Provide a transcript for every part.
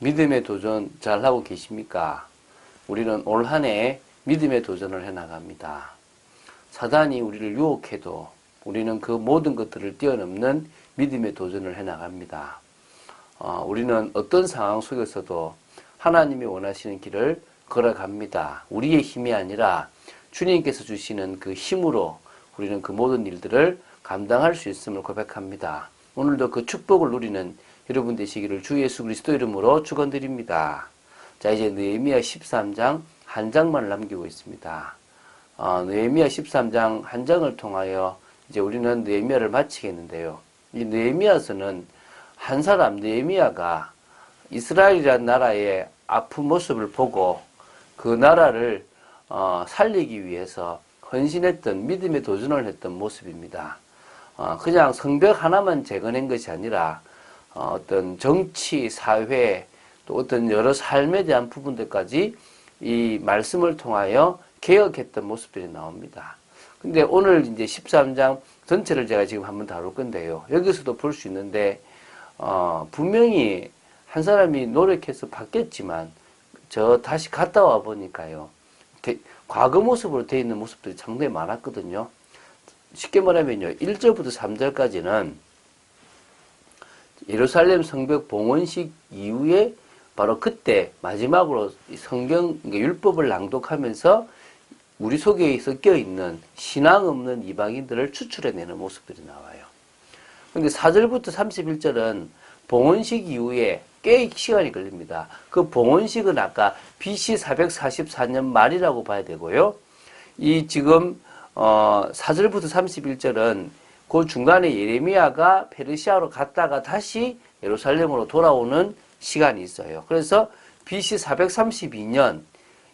믿음의 도전 잘하고 계십니까? 우리는 올 한 해 믿음의 도전을 해나갑니다. 사단이 우리를 유혹해도 우리는 그 모든 것들을 뛰어넘는 믿음의 도전을 해나갑니다. 우리는 어떤 상황 속에서도 하나님이 원하시는 길을 걸어갑니다. 우리의 힘이 아니라 주님께서 주시는 그 힘으로 우리는 그 모든 일들을 감당할 수 있음을 고백합니다. 오늘도 그 축복을 누리는 여러분 되시기를 주 예수 그리스도 이름으로 축원드립니다. 자, 이제 느헤미야 13장 한 장만 남기고 있습니다. 느헤미야 13장 한 장을 통하여 이제 우리는 느헤미야를 마치겠는데요. 이 느헤미야서는 한 사람 느헤미야가 이스라엘이라는 나라의 아픈 모습을 보고 그 나라를 살리기 위해서 헌신했던 믿음의 도전을 했던 모습입니다. 그냥 성벽 하나만 재건한 것이 아니라 어떤 정치, 사회, 또 어떤 여러 삶에 대한 부분들까지 이 말씀을 통하여 개혁했던 모습들이 나옵니다. 근데 오늘 이제 13장 전체를 제가 지금 한번 다룰 건데요. 여기서도 볼 수 있는데, 분명히 한 사람이 노력해서 바뀌었지만, 다시 갔다 와 보니까요. 과거 모습으로 되어 있는 모습들이 상당히 많았거든요. 쉽게 말하면요. 1절부터 3절까지는 예루살렘 성벽 봉헌식 이후에 바로 그때 마지막으로 성경, 율법을 낭독하면서 우리 속에 섞여 있는 신앙 없는 이방인들을 추출해내는 모습들이 나와요. 근데 4절부터 31절은 봉헌식 이후에 꽤 시간이 걸립니다. 그 봉헌식은 아까 BC 444년 말이라고 봐야 되고요. 이 지금 4절부터 31절은 그 중간에 예레미야가 페르시아로 갔다가 다시 예루살렘으로 돌아오는 시간이 있어요. 그래서 BC 432년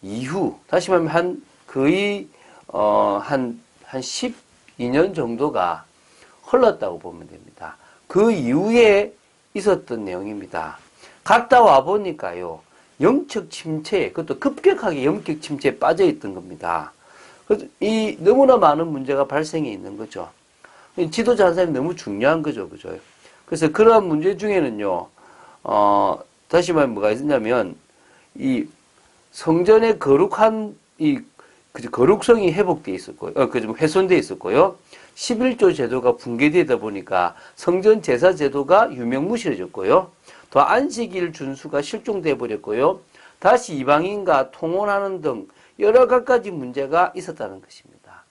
이후, 다시 말하면 거의 한 12년 정도가 흘렀다고 보면 됩니다. 그 이후에 있었던 내용입니다. 갔다 와 보니까요, 영적 침체, 그것도 급격하게 영적 침체에 빠져 있던 겁니다. 그래서 너무나 많은 문제가 발생해 있는 거죠. 지도자 한 사람이 너무 중요한 거죠. 그죠? 그래서 그러한 문제 중에는요, 다시 말하면 뭐가 있었냐면, 이 성전의 거룩한, 거룩성이 회복되어 있었고요. 훼손되어 있었고요. 11조 제도가 붕괴되다 보니까 성전 제사 제도가 유명무실해졌고요. 또 안식일 준수가 실종되어 버렸고요. 다시 이방인과 통혼하는 등 여러 가지 문제가 있었다는 것입니다.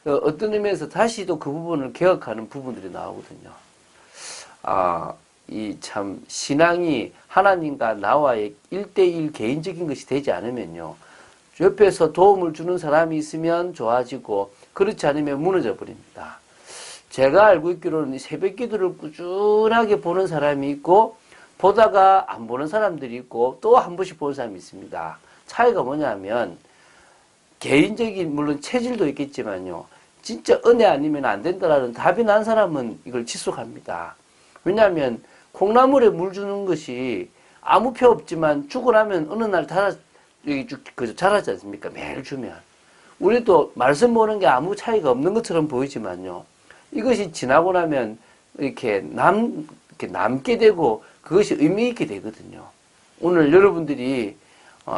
어떤 의미에서 다시 또 그 부분을 개혁하는 부분들이 나오거든요. 이 참 신앙이 하나님과 나와의 1대1 개인적인 것이 되지 않으면요. 옆에서 도움을 주는 사람이 있으면 좋아지고 그렇지 않으면 무너져 버립니다. 제가 알고 있기로는 새벽 기도를 꾸준하게 보는 사람이 있고 보다가 안 보는 사람들이 있고 또 한 번씩 보는 사람이 있습니다. 차이가 뭐냐면 개인적인 물론 체질도 있겠지만요. 진짜 은혜 아니면 안 된다라는 답이 난 사람은 이걸 지속합니다. 왜냐하면 콩나물에 물 주는 것이 아무 표 없지만 주고 나면 어느 날 자라지 않습니까? 매일 주면. 우리도 말씀 보는 게 아무 차이가 없는 것처럼 보이지만요. 이것이 지나고 나면 이렇게 남게 되고 그것이 의미 있게 되거든요. 오늘 여러분들이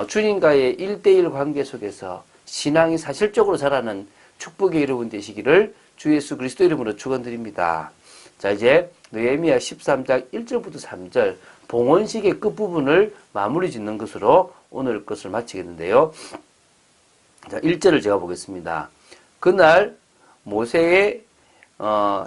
주님과의 1대1 관계 속에서 신앙이 사실적으로 자라는 축복의 여러분 되시기를 주 예수 그리스도 이름으로 축원드립니다. 자, 이제 느헤미야 13장 1절부터 3절 봉헌식의 끝부분을 마무리 짓는 것으로 오늘 것을 마치겠는데요. 자, 1절을 제가 보겠습니다. 그날 모세의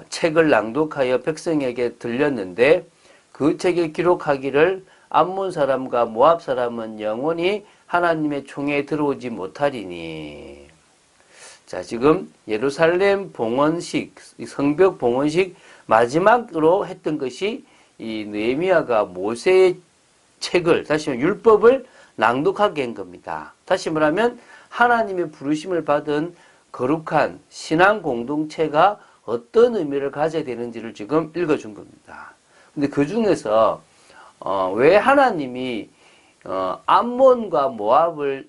책을 낭독하여 백성에게 들렸는데 그 책에 기록하기를 암몬 사람과 모압 사람은 영원히 하나님의 총에 들어오지 못하리니. 자, 지금 예루살렘 봉헌식, 성벽 봉헌식 마지막으로 했던 것이 이 느헤미야가 모세의 책을, 다시 말하면 율법을 낭독하게 한 겁니다. 다시 말하면 하나님의 부르심을 받은 거룩한 신앙 공동체가 어떤 의미를 가져야 되는지를 지금 읽어준 겁니다. 근데 그 중에서 왜 하나님이 암몬과 모압을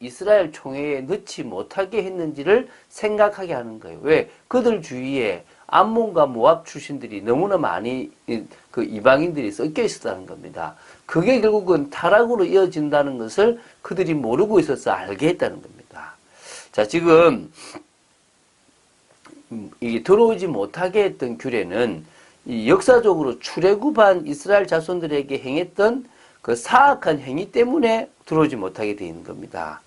이스라엘 총회에 넣지 못하게 했는지를 생각하게 하는 거예요. 왜? 그들 주위에 암몬과 모압 출신들이 너무나 많이 그 이방인들이 섞여 있었다는 겁니다. 그게 결국은 타락으로 이어진다는 것을 그들이 모르고 있어서 알게 했다는 겁니다. 자, 지금 이게 들어오지 못하게 했던 규례는 이 역사적으로 출애굽한 이스라엘 자손들에게 행했던 그 사악한 행위 때문에 들어오지 못하게 되어 있는 겁니다.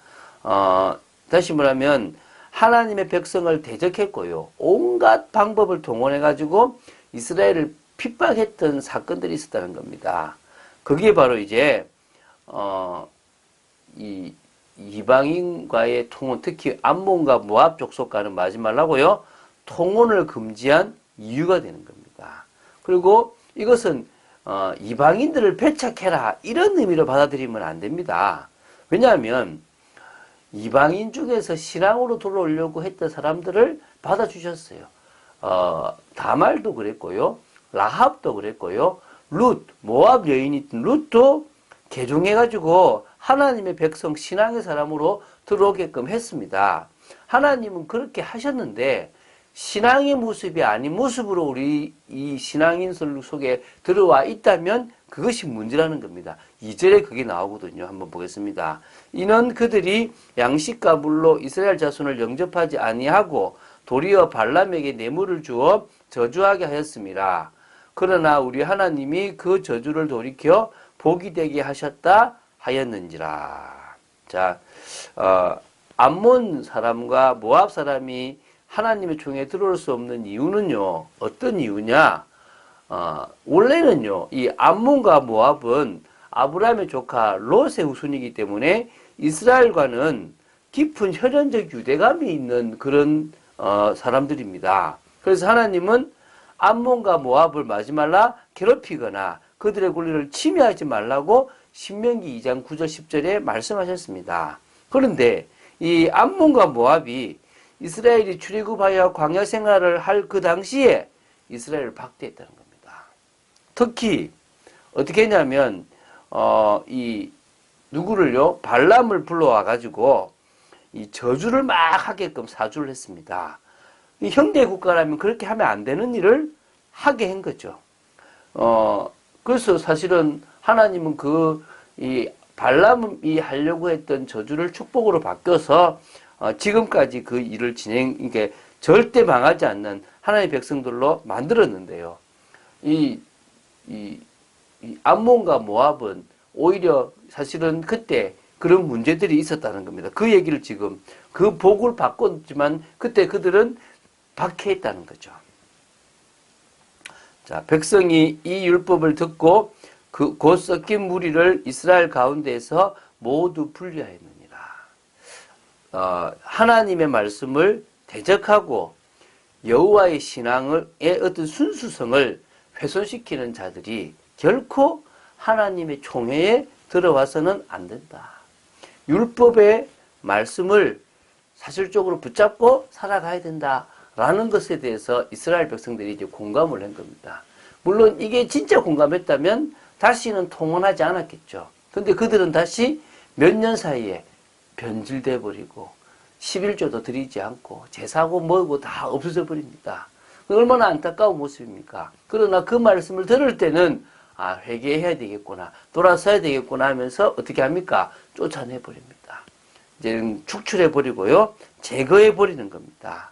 다시 말하면 하나님의 백성을 대적했고요. 온갖 방법을 동원해가지고 이스라엘을 핍박했던 사건들이 있었다는 겁니다. 그게 바로 이제, 이 이방인과의 통혼, 특히 암몬과 모압 족속과는 마지 말라고요. 통혼을 금지한 이유가 되는 겁니다. 그리고 이것은 이방인들을 배척해라 이런 의미로 받아들이면 안 됩니다. 왜냐하면 이방인 중에서 신앙으로 돌아오려고 했던 사람들을 받아주셨어요. 다말도 그랬고요. 라합도 그랬고요. 모압 여인이던 룻도 개종해가지고 하나님의 백성 신앙의 사람으로 들어오게끔 했습니다. 하나님은 그렇게 하셨는데 신앙의 모습이 아닌 모습으로 우리 이 신앙인들 속에 들어와 있다면 그것이 문제라는 겁니다. 2절에 그게 나오거든요. 한번 보겠습니다. 이는 그들이 양식과 물로 이스라엘 자손을 영접하지 아니하고 도리어 발람에게 뇌물을 주어 저주하게 하였습니다. 그러나 우리 하나님이 그 저주를 돌이켜 복이 되게 하셨다 하였는지라. 자, 암몬 사람과 모압 사람이 하나님의 총에 들어올 수 없는 이유는요. 어떤 이유냐? 원래는요. 이 암몬과 모압은 아브라함의 조카 롯의 후손이기 때문에 이스라엘과는 깊은 혈연적 유대감이 있는 그런 사람들입니다. 그래서 하나님은 암몬과 모압을 마지 말라 괴롭히거나 그들의 권리를 침해하지 말라고 신명기 2장 9절 10절에 말씀하셨습니다. 그런데 이 암몬과 모압이 이스라엘이 출애굽하여 광야 생활을 할 그 당시에 이스라엘을 박대했다는 겁니다. 특히 어떻게 했냐면 이 누구를요? 발람을 불러와 가지고 이 저주를 막 하게끔 사주를 했습니다. 이 형제 국가라면 그렇게 하면 안 되는 일을 하게 한 거죠. 그래서 사실은 하나님은 이 발람이 하려고 했던 저주를 축복으로 바뀌어서 지금까지 그 일을 이게 절대 망하지 않는 하나님의 백성들로 만들었는데요. 이 암몬과 모압은 오히려 사실은 그때 그런 문제들이 있었다는 겁니다. 그 얘기를 지금 그 복을 바꿨지만 그때 그들은 박해했다는 거죠. 자, 백성이 이 율법을 듣고 곧 섞인 무리를 이스라엘 가운데에서 모두 분리하였느니라. 하나님의 말씀을 대적하고 여호와의 신앙의 어떤 순수성을 훼손시키는 자들이 결코 하나님의 총회에 들어와서는 안 된다. 율법의 말씀을 사실적으로 붙잡고 살아가야 된다라는 것에 대해서 이스라엘 백성들이 이제 공감을 한 겁니다. 물론 이게 진짜 공감했다면 다시는 통혼하지 않았겠죠. 근데 그들은 다시 몇 년 사이에 변질돼 버리고 11조도 드리지 않고 제사고 뭐고 다 없어져 버립니다. 얼마나 안타까운 모습입니까? 그러나 그 말씀을 들을 때는 회개해야 되겠구나, 돌아서야 되겠구나 하면서 어떻게 합니까? 쫓아내 버립니다. 이제 축출해 버리고요, 제거해 버리는 겁니다.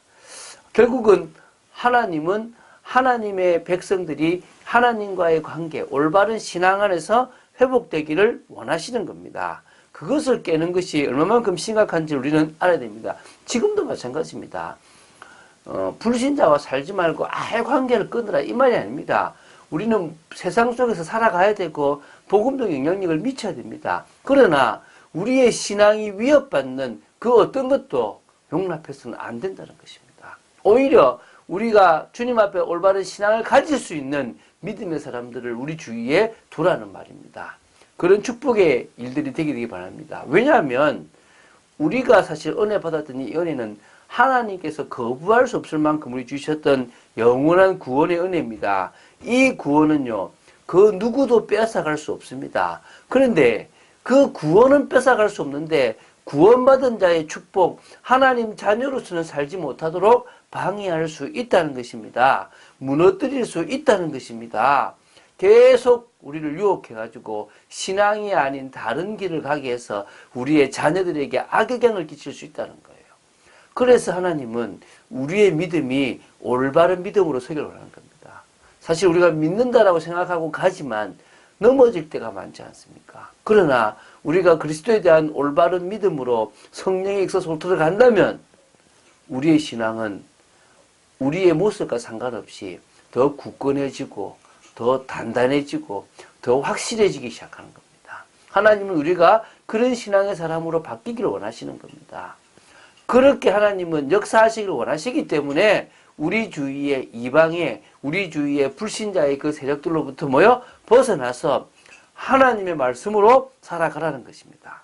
결국은 하나님은 하나님의 백성들이 하나님과의 관계, 올바른 신앙 안에서 회복되기를 원하시는 겁니다. 그것을 깨는 것이 얼마만큼 심각한지 우리는 알아야 됩니다. 지금도 마찬가지입니다. 불신자와 살지 말고 아예 관계를 끊으라 이 말이 아닙니다. 우리는 세상 속에서 살아가야 되고 복음적 영향력을 미쳐야 됩니다. 그러나 우리의 신앙이 위협받는 그 어떤 것도 용납해서는 안 된다는 것입니다. 오히려 우리가 주님 앞에 올바른 신앙을 가질 수 있는 믿음의 사람들을 우리 주위에 두라는 말입니다. 그런 축복의 일들이 되기 바랍니다. 왜냐하면 우리가 사실 은혜 받았던 이 은혜는 하나님께서 거부할 수 없을 만큼 우리 주셨던 영원한 구원의 은혜입니다. 이 구원은요, 그 누구도 빼앗아갈 수 없습니다. 그런데 그 구원은 뺏어갈 수 없는데 구원받은 자의 축복, 하나님 자녀로서는 살지 못하도록 방해할 수 있다는 것입니다. 무너뜨릴 수 있다는 것입니다. 계속 우리를 유혹해가지고 신앙이 아닌 다른 길을 가게 해서 우리의 자녀들에게 악영향을 끼칠 수 있다는 거예요. 그래서 하나님은 우리의 믿음이 올바른 믿음으로 서기를 원하는 겁니다. 사실 우리가 믿는다라고 생각하고 가지만 넘어질 때가 많지 않습니까? 그러나 우리가 그리스도에 대한 올바른 믿음으로 성령의 역사속으로 들어간다면 우리의 신앙은 우리의 모습과 상관없이 더 굳건해지고 더 단단해지고 더 확실해지기 시작하는 겁니다. 하나님은 우리가 그런 신앙의 사람으로 바뀌기를 원하시는 겁니다. 그렇게 하나님은 역사하시기를 원하시기 때문에 우리 주위의 이방의, 우리 주위의 불신자의 그 세력들로부터 벗어나서 하나님의 말씀으로 살아가라는 것입니다.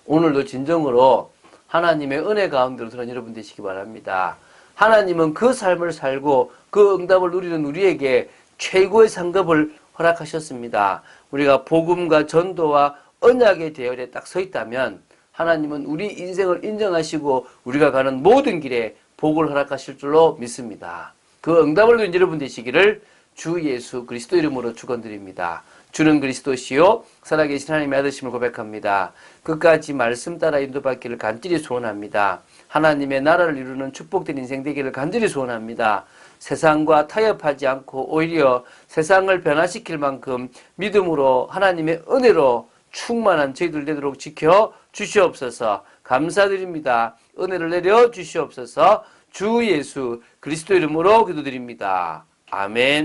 오늘도 진정으로 하나님의 은혜 가운데로 들어간 여러분 되시기 바랍니다. 하나님은 그 삶을 살고 그 응답을 누리는 우리에게 최고의 상급을 허락하셨습니다. 우리가 복음과 전도와 언약의 대열에 딱 서 있다면 하나님은 우리 인생을 인정하시고 우리가 가는 모든 길에 복을 허락하실 줄로 믿습니다. 그 응답을 누린 여러분 되시기를 주 예수 그리스도 이름으로 축원드립니다. 주는 그리스도시요 살아계신 하나님의 아들심을 고백합니다. 끝까지 말씀 따라 인도받기를 간절히 소원합니다. 하나님의 나라를 이루는 축복된 인생 되기를 간절히 소원합니다. 세상과 타협하지 않고 오히려 세상을 변화시킬 만큼 믿음으로 하나님의 은혜로 충만한 저희들 되도록 지켜 주시옵소서. 감사드립니다. 은혜를 내려 주시옵소서. 주 예수 그리스도 이름으로 기도드립니다. 아멘.